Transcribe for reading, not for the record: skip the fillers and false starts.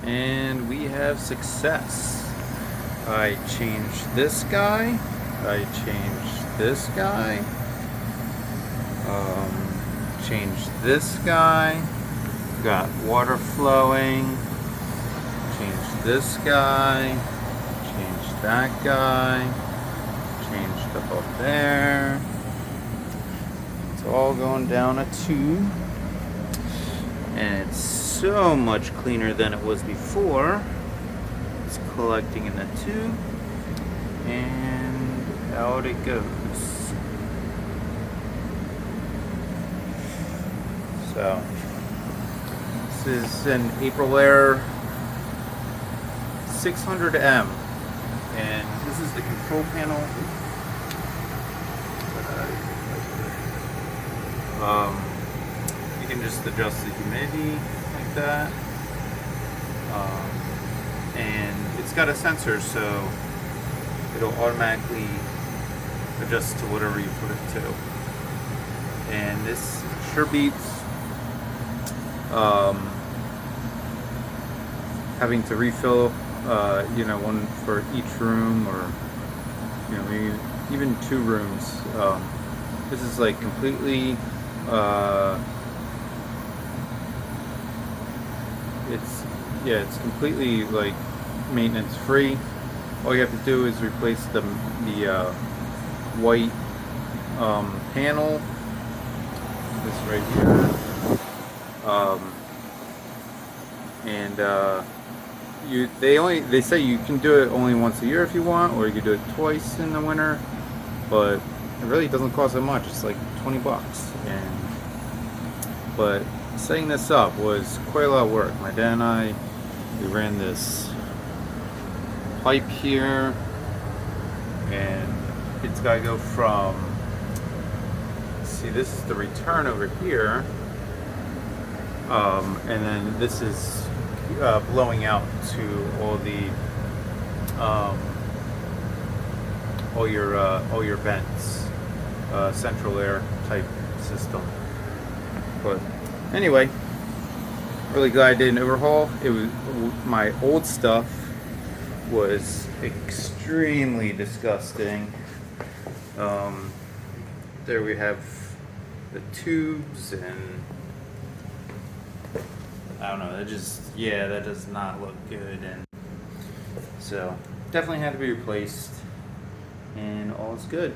And we have success. I changed this guy. I changed this guy. Changed this guy. Got water flowing. Changed this guy. Changed that guy. Changed above there. It's all going down a tube. And it's so much cleaner than it was before. It's collecting in the tube. And out it goes. So, this is an Aprilaire 600M. And this is the control panel. You can just adjust the humidity like that. And it's got a sensor, so it'll automatically adjust to whatever you put it to. And this sure beats having to refill, one for each room, or maybe even 2 rooms. This is like completely. It's completely like maintenance free. All you have to do is replace the white panel. This right here. They say you can do it only once a year if you want, or you could do it twice in the winter, but it really doesn't cost that much. It's like $20. But setting this up was quite a lot of work. My dad and I, we ran this pipe here, and it's got to go from, see, this is the return over here, and then this is blowing out to all the all your vents, central air type system. But anyway, really glad I did an overhaul. It was, my old stuff was extremely disgusting. There we have the tubes, and I don't know, that does not look good, and so definitely had to be replaced, and all is good.